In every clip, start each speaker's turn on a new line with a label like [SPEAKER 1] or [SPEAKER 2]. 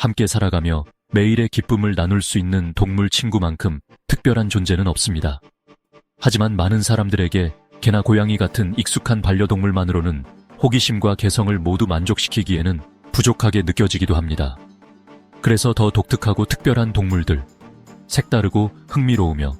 [SPEAKER 1] 함께 살아가며 매일의 기쁨을 나눌 수 있는 동물 친구만큼 특별한 존재는 없습니다. 하지만 많은 사람들에게 개나 고양이 같은 익숙한 반려동물만으로는 호기심과 개성을 모두 만족시키기에는 부족하게 느껴지기도 합니다. 그래서 더 독특하고 특별한 동물들, 색다르고 흥미로우며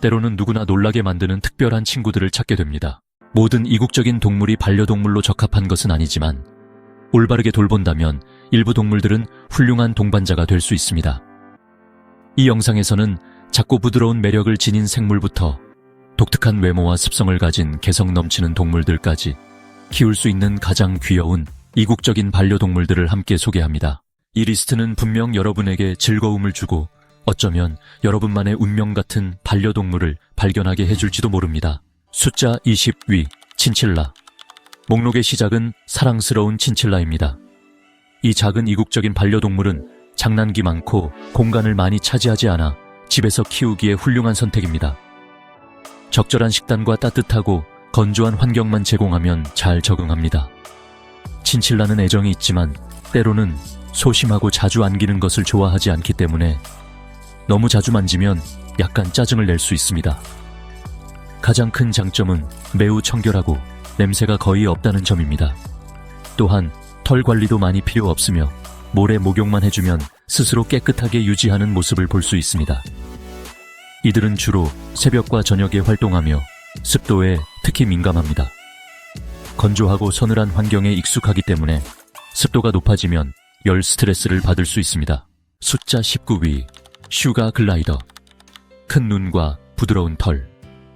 [SPEAKER 1] 때로는 누구나 놀라게 만드는 특별한 친구들을 찾게 됩니다. 모든 이국적인 동물이 반려동물로 적합한 것은 아니지만 올바르게 돌본다면 일부 동물들은 훌륭한 동반자가 될 수 있습니다. 이 영상에서는 작고 부드러운 매력을 지닌 생물부터 독특한 외모와 습성을 가진 개성 넘치는 동물들까지 키울 수 있는 가장 귀여운 이국적인 반려동물들을 함께 소개합니다. 이 리스트는 분명 여러분에게 즐거움을 주고 어쩌면 여러분만의 운명 같은 반려동물을 발견하게 해줄지도 모릅니다. 숫자 20위, 친칠라. 목록의 시작은 사랑스러운 친칠라입니다. 이 작은 이국적인 반려동물은 장난기 많고 공간을 많이 차지하지 않아 집에서 키우기에 훌륭한 선택입니다. 적절한 식단과 따뜻하고 건조한 환경만 제공하면 잘 적응합니다. 친칠라는 애정이 있지만 때로는 소심하고 자주 안기는 것을 좋아하지 않기 때문에 너무 자주 만지면 약간 짜증을 낼 수 있습니다. 가장 큰 장점은 매우 청결하고 냄새가 거의 없다는 점입니다. 또한 털 관리도 많이 필요 없으며 모래 목욕만 해주면 스스로 깨끗하게 유지하는 모습을 볼 수 있습니다. 이들은 주로 새벽과 저녁에 활동하며 습도에 특히 민감합니다. 건조하고 서늘한 환경에 익숙하기 때문에 습도가 높아지면 열 스트레스를 받을 수 있습니다. 숫자 19위, 슈가 글라이더. 큰 눈과 부드러운 털,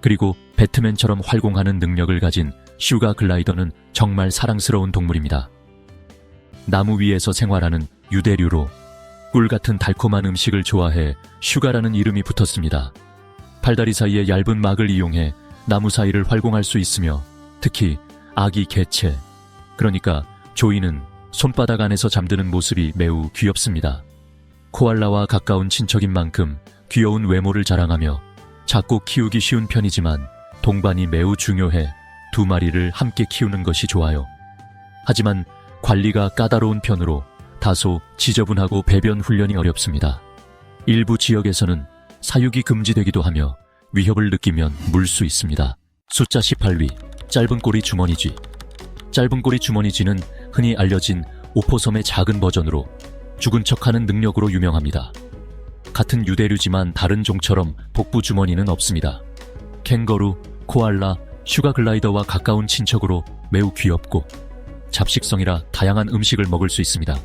[SPEAKER 1] 그리고 배트맨처럼 활공하는 능력을 가진 슈가 글라이더는 정말 사랑스러운 동물입니다. 나무 위에서 생활하는 유대류로 꿀 같은 달콤한 음식을 좋아해 슈가라는 이름이 붙었습니다. 팔다리 사이에 얇은 막을 이용해 나무 사이를 활공할 수 있으며 특히 아기 개체, 그러니까 조이는 손바닥 안에서 잠드는 모습이 매우 귀엽습니다. 코알라와 가까운 친척인 만큼 귀여운 외모를 자랑하며 작고 키우기 쉬운 편이지만 동반이 매우 중요해 두 마리를 함께 키우는 것이 좋아요. 하지만 관리가 까다로운 편으로 다소 지저분하고 배변 훈련이 어렵습니다. 일부 지역에서는 사육이 금지되기도 하며 위협을 느끼면 물 수 있습니다. 숫자 18위, 짧은 꼬리 주머니쥐. 짧은 꼬리 주머니쥐는 흔히 알려진 오포섬의 작은 버전으로 죽은 척하는 능력으로 유명합니다. 같은 유대류지만 다른 종처럼 복부 주머니는 없습니다. 캥거루, 코알라, 슈가 글라이더와 가까운 친척으로 매우 귀엽고 잡식성이라 다양한 음식을 먹을 수 있습니다.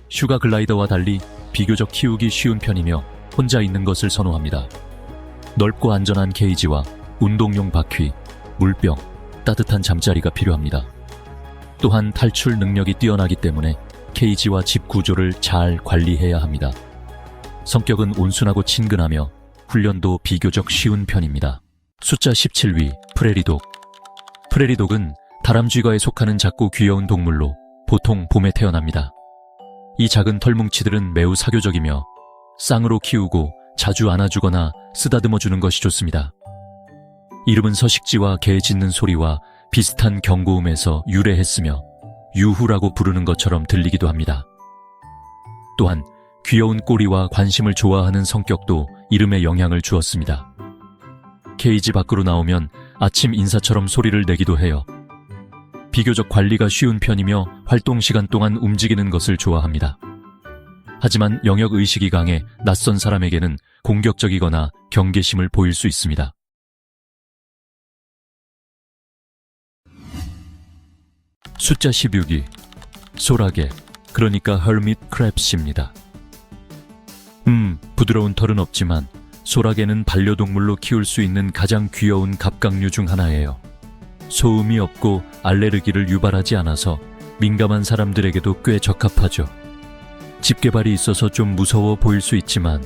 [SPEAKER 1] 슈가 글라이더와 달리 비교적 키우기 쉬운 편이며 혼자 있는 것을 선호합니다. 넓고 안전한 케이지와 운동용 바퀴, 물병, 따뜻한 잠자리가 필요합니다. 또한 탈출 능력이 뛰어나기 때문에 케이지와 집 구조를 잘 관리해야 합니다. 성격은 온순하고 친근하며 훈련도 비교적 쉬운 편입니다. 숫자 17위, 프레리독. 프레리독은 다람쥐과에 속하는 작고 귀여운 동물로 보통 봄에 태어납니다. 이 작은 털뭉치들은 매우 사교적이며 쌍으로 키우고 자주 안아주거나 쓰다듬어주는 것이 좋습니다. 이름은 서식지와 개 짖는 소리와 비슷한 경고음에서 유래했으며 유후라고 부르는 것처럼 들리기도 합니다. 또한 귀여운 꼬리와 관심을 좋아하는 성격도 이름에 영향을 주었습니다. 케이지 밖으로 나오면 아침 인사처럼 소리를 내기도 해요. 비교적 관리가 쉬운 편이며 활동 시간 동안 움직이는 것을 좋아합니다. 하지만 영역의식이 강해 낯선 사람에게는 공격적이거나 경계심을 보일 수 있습니다. 숫자 16위, 소라게, 그러니까 허밋 크랩스입니다. 부드러운 털은 없지만 소라게는 반려동물로 키울 수 있는 가장 귀여운 갑각류 중 하나예요. 소음이 없고 알레르기를 유발하지 않아서 민감한 사람들에게도 꽤 적합하죠. 집게발이 있어서 좀 무서워 보일 수 있지만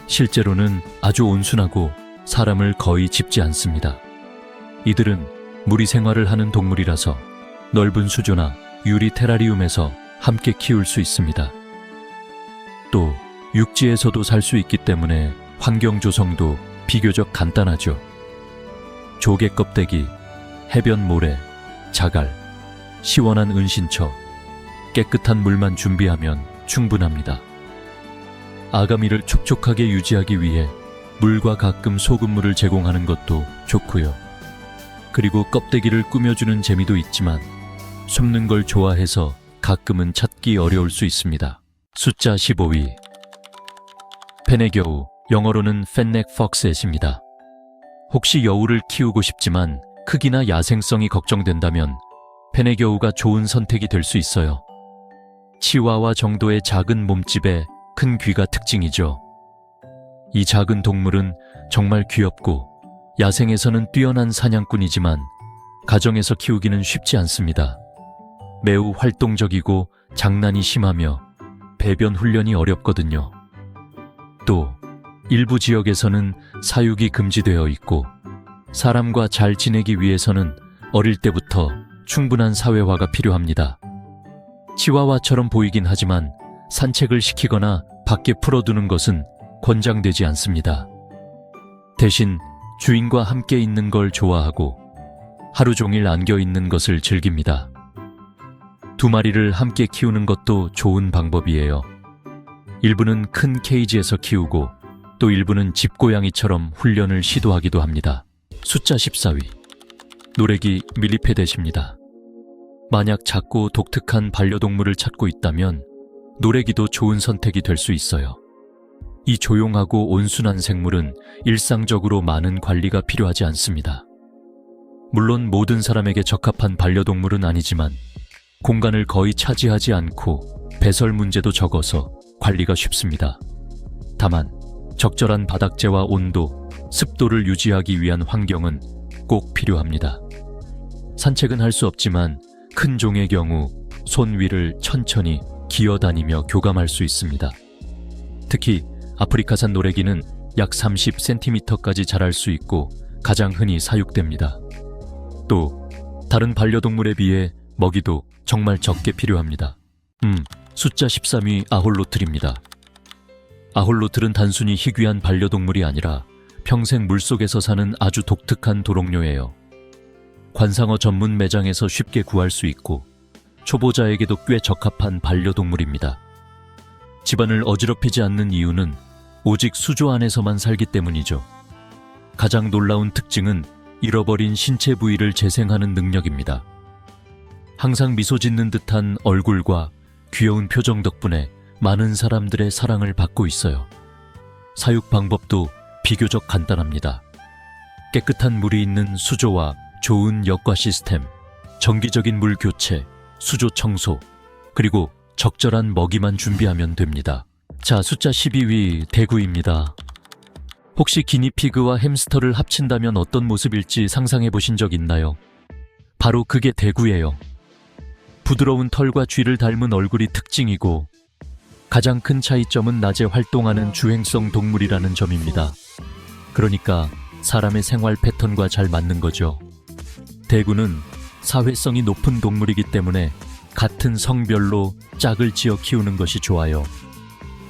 [SPEAKER 1] 실제로는 아주 온순하고 사람을 거의 짚지 않습니다. 이들은 무리 생활을 하는 동물이라서 넓은 수조나 유리 테라리움에서 함께 키울 수 있습니다. 또 육지에서도 살 수 있기 때문에 환경 조성도 비교적 간단하죠. 조개 껍데기, 해변 모래, 자갈, 시원한 은신처, 깨끗한 물만 준비하면 충분합니다. 아가미를 촉촉하게 유지하기 위해 물과 가끔 소금물을 제공하는 것도 좋고요. 그리고 껍데기를 꾸며주는 재미도 있지만 숨는 걸 좋아해서 가끔은 찾기 어려울 수 있습니다. 숫자 15위. 펜의 여우, 영어로는 펜넥 폭셋입니다. 혹시 여우를 키우고 싶지만 크기나 야생성이 걱정된다면 펜의 여우가 좋은 선택이 될 수 있어요. 치와와 정도의 작은 몸집에 큰 귀가 특징이죠. 이 작은 동물은 정말 귀엽고 야생에서는 뛰어난 사냥꾼이지만 가정에서 키우기는 쉽지 않습니다. 매우 활동적이고 장난이 심하며 배변 훈련이 어렵거든요. 또 일부 지역에서는 사육이 금지되어 있고 사람과 잘 지내기 위해서는 어릴 때부터 충분한 사회화가 필요합니다. 치와와처럼 보이긴 하지만 산책을 시키거나 밖에 풀어두는 것은 권장되지 않습니다. 대신 주인과 함께 있는 걸 좋아하고 하루 종일 안겨 있는 것을 즐깁니다. 두 마리를 함께 키우는 것도 좋은 방법이에요. 일부는 큰 케이지에서 키우고 또 일부는 집고양이처럼 훈련을 시도하기도 합니다. 숫자 14위. 노래기 밀리페데십니다. 만약 작고 독특한 반려동물을 찾고 있다면 노래기도 좋은 선택이 될 수 있어요. 이 조용하고 온순한 생물은 일상적으로 많은 관리가 필요하지 않습니다. 물론 모든 사람에게 적합한 반려동물은 아니지만 공간을 거의 차지하지 않고 배설 문제도 적어서 관리가 쉽습니다. 다만 적절한 바닥재와 온도, 습도를 유지하기 위한 환경은 꼭 필요합니다. 산책은 할 수 없지만 큰 종의 경우 손 위를 천천히 기어다니며 교감할 수 있습니다. 특히 아프리카산 노래기는 약 30cm까지 자랄 수 있고 가장 흔히 사육됩니다. 또 다른 반려동물에 비해 먹이도 정말 적게 필요합니다. 숫자 13위 아홀로틀입니다. 아홀로틀은 단순히 희귀한 반려동물이 아니라 평생 물속에서 사는 아주 독특한 도롱뇽이에요. 관상어 전문 매장에서 쉽게 구할 수 있고 초보자에게도 꽤 적합한 반려동물입니다. 집안을 어지럽히지 않는 이유는 오직 수조 안에서만 살기 때문이죠. 가장 놀라운 특징은 잃어버린 신체 부위를 재생하는 능력입니다. 항상 미소 짓는 듯한 얼굴과 귀여운 표정 덕분에 많은 사람들의 사랑을 받고 있어요. 사육 방법도 비교적 간단합니다. 깨끗한 물이 있는 수조와 좋은 역과 시스템, 정기적인 물 교체, 수조 청소, 그리고 적절한 먹이만 준비하면 됩니다. 자, 숫자 12위 대구입니다. 혹시 기니피그와 햄스터를 합친다면 어떤 모습일지 상상해 보신 적 있나요? 바로 그게 대구예요. 부드러운 털과 쥐를 닮은 얼굴이 특징이고 가장 큰 차이점은 낮에 활동하는 주행성 동물이라는 점입니다. 그러니까 사람의 생활 패턴과 잘 맞는 거죠. 대구는 사회성이 높은 동물이기 때문에 같은 성별로 짝을 지어 키우는 것이 좋아요.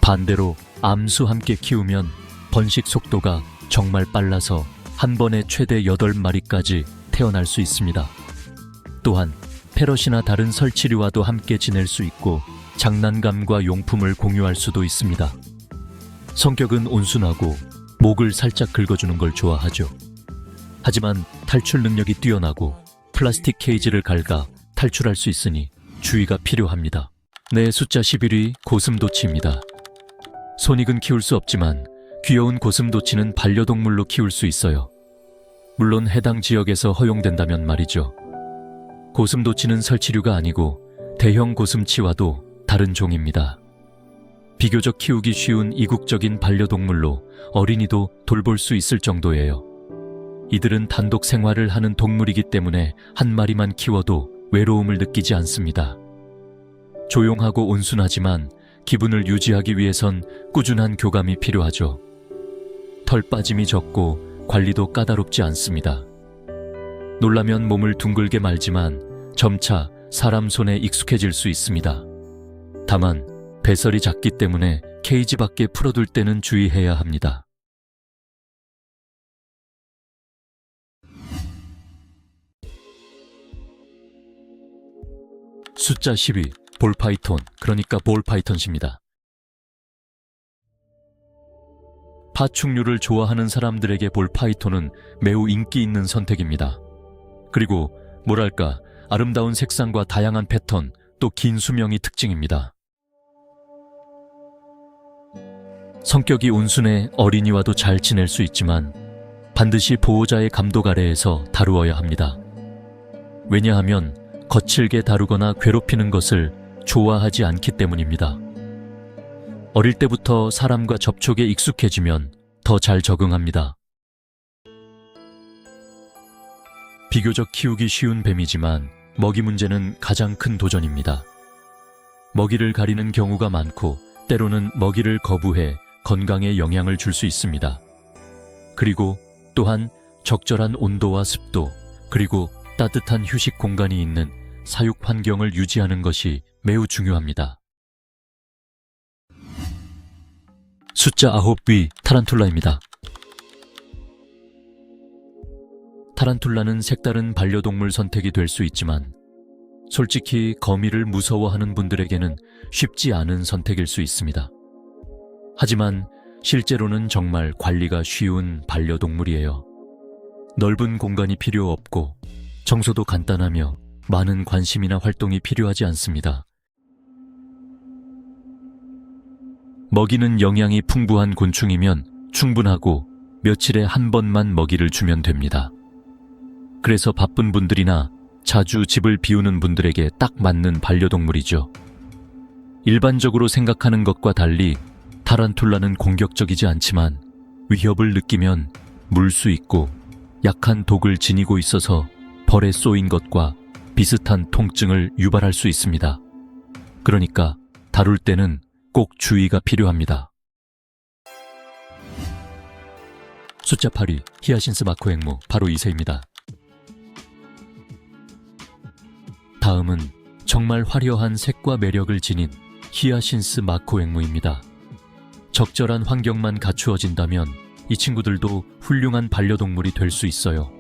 [SPEAKER 1] 반대로 암수 함께 키우면 번식 속도가 정말 빨라서 한 번에 최대 8마리까지 태어날 수 있습니다. 또한 패럿이나 다른 설치류와도 함께 지낼 수 있고 장난감과 용품을 공유할 수도 있습니다. 성격은 온순하고 목을 살짝 긁어주는 걸 좋아하죠. 하지만 탈출 능력이 뛰어나고 플라스틱 케이지를 갉아 탈출할 수 있으니 주의가 필요합니다. 네, 숫자 11위 고슴도치입니다. 손익은 키울 수 없지만 귀여운 고슴도치는 반려동물로 키울 수 있어요. 물론 해당 지역에서 허용된다면 말이죠. 고슴도치는 설치류가 아니고 대형 고슴치와도 다른 종입니다. 비교적 키우기 쉬운 이국적인 반려동물로 어린이도 돌볼 수 있을 정도예요. 이들은 단독 생활을 하는 동물이기 때문에 한 마리만 키워도 외로움을 느끼지 않습니다. 조용하고 온순하지만 기분을 유지하기 위해선 꾸준한 교감이 필요하죠. 털 빠짐이 적고 관리도 까다롭지 않습니다. 놀라면 몸을 둥글게 말지만 점차 사람 손에 익숙해질 수 있습니다. 다만 배설이 작기 때문에 케이지 밖에 풀어둘 때는 주의해야 합니다. 숫자 10위 볼파이톤, 그러니까 볼파이턴입니다. 파충류를 좋아하는 사람들에게 볼파이톤은 매우 인기 있는 선택입니다. 그리고 뭐랄까, 아름다운 색상과 다양한 패턴, 또 긴 수명이 특징입니다. 성격이 온순해 어린이와도 잘 지낼 수 있지만 반드시 보호자의 감독 아래에서 다루어야 합니다. 왜냐하면 거칠게 다루거나 괴롭히는 것을 좋아하지 않기 때문입니다. 어릴 때부터 사람과 접촉에 익숙해지면 더 잘 적응합니다. 비교적 키우기 쉬운 뱀이지만 먹이 문제는 가장 큰 도전입니다. 먹이를 가리는 경우가 많고 때로는 먹이를 거부해 건강에 영향을 줄 수 있습니다. 그리고 또한 적절한 온도와 습도, 그리고 따뜻한 휴식 공간이 있는 사육 환경을 유지하는 것이 매우 중요합니다. 숫자 9위 타란툴라입니다. 타란툴라는 색다른 반려동물 선택이 될 수 있지만 솔직히 거미를 무서워하는 분들에게는 쉽지 않은 선택일 수 있습니다. 하지만 실제로는 정말 관리가 쉬운 반려동물이에요. 넓은 공간이 필요 없고 청소도 간단하며 많은 관심이나 활동이 필요하지 않습니다. 먹이는 영양이 풍부한 곤충이면 충분하고 며칠에 한 번만 먹이를 주면 됩니다. 그래서 바쁜 분들이나 자주 집을 비우는 분들에게 딱 맞는 반려동물이죠. 일반적으로 생각하는 것과 달리 타란툴라는 공격적이지 않지만 위협을 느끼면 물 수 있고 약한 독을 지니고 있어서 벌에 쏘인 것과 비슷한 통증을 유발할 수 있습니다. 그러니까 다룰 때는 꼭 주의가 필요합니다. 숫자 8위 히아신스 마코 앵무, 바로 이새입니다. 다음은 정말 화려한 색과 매력을 지닌 히아신스 마코 앵무입니다. 적절한 환경만 갖추어진다면 이 친구들도 훌륭한 반려동물이 될 수 있어요.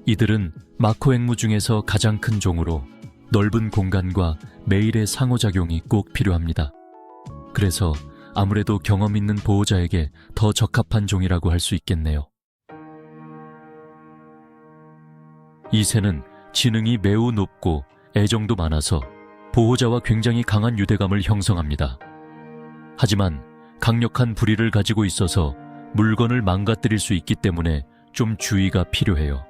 [SPEAKER 1] 이들은 마코 앵무 중에서 가장 큰 종으로 넓은 공간과 매일의 상호작용이 꼭 필요합니다. 그래서 아무래도 경험 있는 보호자에게 더 적합한 종이라고 할 수 있겠네요. 이 새는 지능이 매우 높고 애정도 많아서 보호자와 굉장히 강한 유대감을 형성합니다. 하지만 강력한 부리를 가지고 있어서 물건을 망가뜨릴 수 있기 때문에 좀 주의가 필요해요.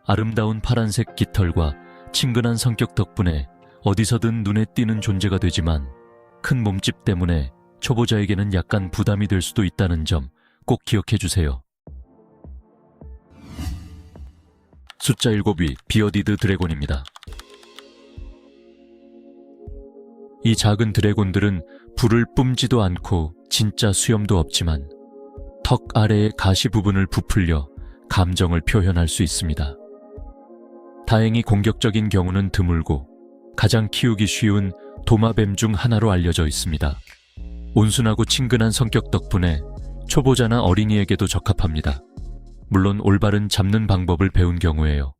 [SPEAKER 1] 아름다운 파란색 깃털과 친근한 성격 덕분에 어디서든 눈에 띄는 존재가 되지만 큰 몸집 때문에 초보자에게는 약간 부담이 될 수도 있다는 점 꼭 기억해 주세요. 숫자 7위 비어디드 드래곤입니다. 이 작은 드래곤들은 불을 뿜지도 않고 진짜 수염도 없지만 턱 아래의 가시 부분을 부풀려 감정을 표현할 수 있습니다. 다행히 공격적인 경우는 드물고 가장 키우기 쉬운 도마뱀 중 하나로 알려져 있습니다. 온순하고 친근한 성격 덕분에 초보자나 어린이에게도 적합합니다. 물론 올바른 잡는 방법을 배운 경우에요.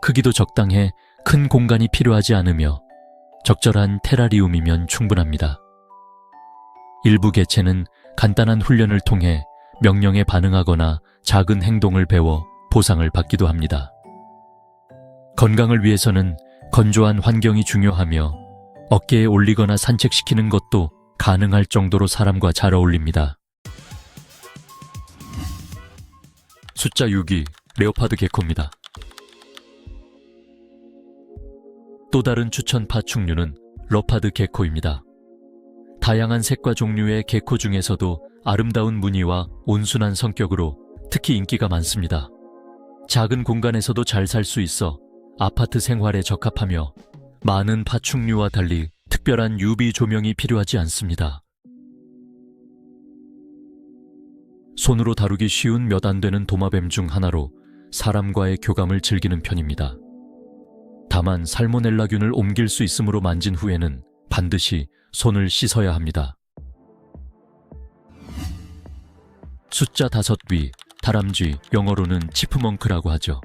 [SPEAKER 1] 크기도 적당해 큰 공간이 필요하지 않으며 적절한 테라리움이면 충분합니다. 일부 개체는 간단한 훈련을 통해 명령에 반응하거나 작은 행동을 배워 보상을 받기도 합니다. 건강을 위해서는 건조한 환경이 중요하며 어깨에 올리거나 산책시키는 것도 가능할 정도로 사람과 잘 어울립니다. 숫자 6위 레오파드 게코입니다. 또 다른 추천 파충류는 러파드 게코입니다. 다양한 색과 종류의 게코 중에서도 아름다운 무늬와 온순한 성격으로 특히 인기가 많습니다. 작은 공간에서도 잘 살 수 있어 아파트 생활에 적합하며 많은 파충류와 달리 특별한 UV 조명이 필요하지 않습니다. 손으로 다루기 쉬운 몇 안 되는 도마뱀 중 하나로 사람과의 교감을 즐기는 편입니다. 다만 살모넬라균을 옮길 수 있으므로 만진 후에는 반드시 손을 씻어야 합니다. 숫자 5위 다람쥐, 영어로는 치프멍크라고 하죠.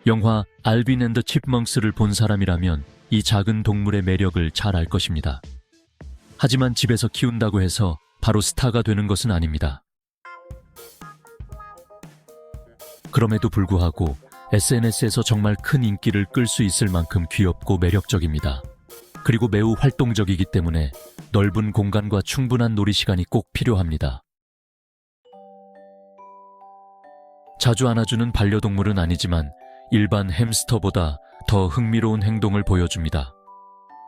[SPEAKER 1] 영화 알빈 앤더 칩먼크스를 본 사람이라면 이 작은 동물의 매력을 잘 알 것입니다. 하지만 집에서 키운다고 해서 바로 스타가 되는 것은 아닙니다. 그럼에도 불구하고 SNS에서 정말 큰 인기를 끌 수 있을 만큼 귀엽고 매력적입니다. 그리고 매우 활동적이기 때문에 넓은 공간과 충분한 놀이 시간이 꼭 필요합니다. 자주 안아주는 반려동물은 아니지만 일반 햄스터보다 더 흥미로운 행동을 보여줍니다.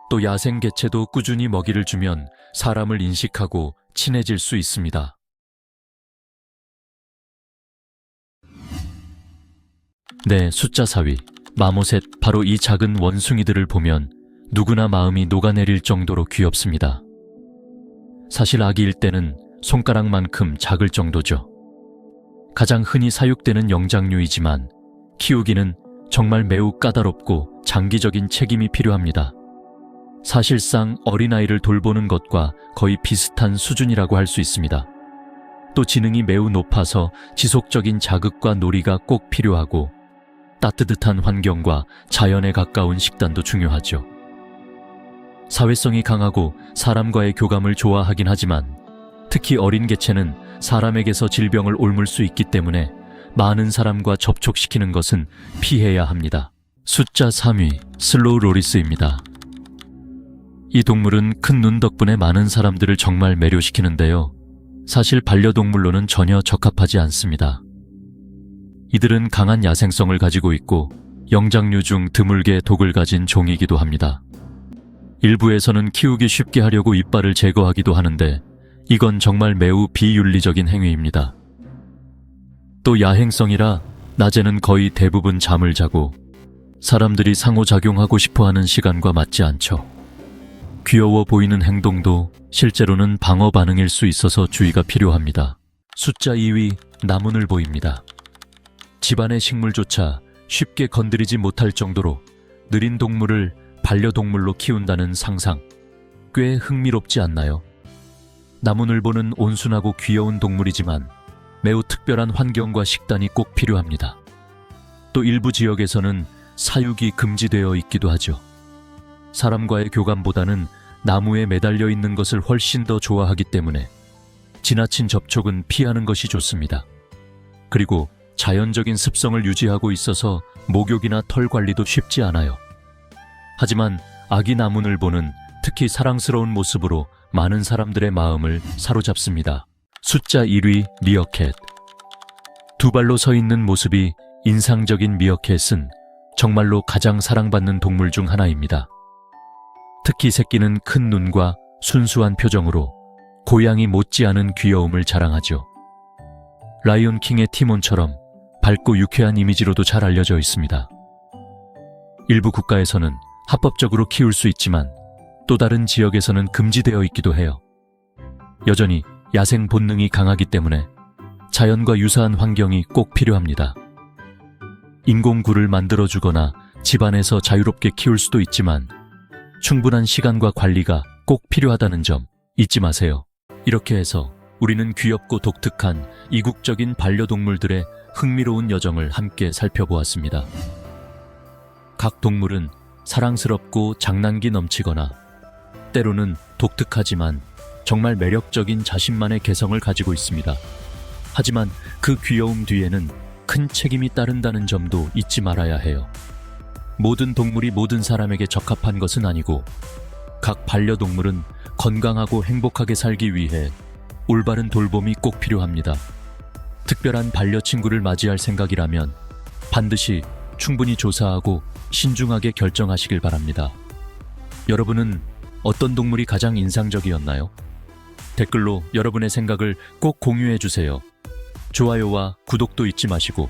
[SPEAKER 1] 또 야생 개체도 꾸준히 먹이를 주면 사람을 인식하고 친해질 수 있습니다. 네, 숫자 4위. 마모셋, 바로 이 작은 원숭이들을 보면 누구나 마음이 녹아내릴 정도로 귀엽습니다. 사실 아기일 때는 손가락만큼 작을 정도죠. 가장 흔히 사육되는 영장류이지만 키우기는 정말 매우 까다롭고 장기적인 책임이 필요합니다. 사실상 어린아이를 돌보는 것과 거의 비슷한 수준이라고 할 수 있습니다. 또 지능이 매우 높아서 지속적인 자극과 놀이가 꼭 필요하고 따뜻한 환경과 자연에 가까운 식단도 중요하죠. 사회성이 강하고 사람과의 교감을 좋아하긴 하지만 특히 어린 개체는 사람에게서 질병을 옮을 수 있기 때문에 많은 사람과 접촉시키는 것은 피해야 합니다. 숫자 3위, 슬로우 로리스입니다. 이 동물은 큰 눈 덕분에 많은 사람들을 정말 매료시키는데요. 사실 반려동물로는 전혀 적합하지 않습니다. 이들은 강한 야생성을 가지고 있고 영장류 중 드물게 독을 가진 종이기도 합니다. 일부에서는 키우기 쉽게 하려고 이빨을 제거하기도 하는데 이건 정말 매우 비윤리적인 행위입니다. 또 야행성이라 낮에는 거의 대부분 잠을 자고 사람들이 상호작용하고 싶어하는 시간과 맞지 않죠. 귀여워 보이는 행동도 실제로는 방어 반응일 수 있어서 주의가 필요합니다. 숫자 2위, 나무늘보입니다. 집안의 식물조차 쉽게 건드리지 못할 정도로 느린 동물을 반려동물로 키운다는 상상, 꽤 흥미롭지 않나요? 나무늘보는 온순하고 귀여운 동물이지만 매우 특별한 환경과 식단이 꼭 필요합니다. 또 일부 지역에서는 사육이 금지되어 있기도 하죠. 사람과의 교감보다는 나무에 매달려 있는 것을 훨씬 더 좋아하기 때문에 지나친 접촉은 피하는 것이 좋습니다. 그리고 자연적인 습성을 유지하고 있어서 목욕이나 털 관리도 쉽지 않아요. 하지만 아기 나무늘보는 특히 사랑스러운 모습으로 많은 사람들의 마음을 사로잡습니다. 숫자 1위, 미어캣. 두 발로 서 있는 모습이 인상적인 미어캣은 정말로 가장 사랑받는 동물 중 하나입니다. 특히 새끼는 큰 눈과 순수한 표정으로 고양이 못지않은 귀여움을 자랑하죠. 라이온 킹의 티몬처럼 밝고 유쾌한 이미지로도 잘 알려져 있습니다. 일부 국가에서는 합법적으로 키울 수 있지만 또 다른 지역에서는 금지되어 있기도 해요. 여전히 야생 본능이 강하기 때문에 자연과 유사한 환경이 꼭 필요합니다. 인공굴을 만들어주거나 집안에서 자유롭게 키울 수도 있지만 충분한 시간과 관리가 꼭 필요하다는 점 잊지 마세요. 이렇게 해서 우리는 귀엽고 독특한 이국적인 반려동물들의 흥미로운 여정을 함께 살펴보았습니다. 각 동물은 사랑스럽고 장난기 넘치거나 때로는 독특하지만 정말 매력적인 자신만의 개성을 가지고 있습니다. 하지만 그 귀여움 뒤에는 큰 책임이 따른다는 점도 잊지 말아야 해요. 모든 동물이 모든 사람에게 적합한 것은 아니고 각 반려동물은 건강하고 행복하게 살기 위해 올바른 돌봄이 꼭 필요합니다. 특별한 반려친구를 맞이할 생각이라면 반드시 충분히 조사하고 신중하게 결정하시길 바랍니다. 여러분은 어떤 동물이 가장 인상적이었나요? 댓글로 여러분의 생각을 꼭 공유해 주세요. 좋아요와 구독도 잊지 마시고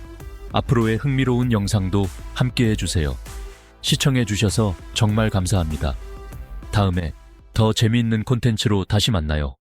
[SPEAKER 1] 앞으로의 흥미로운 영상도 함께 해주세요. 시청해 주셔서 정말 감사합니다. 다음에 더 재미있는 콘텐츠로 다시 만나요.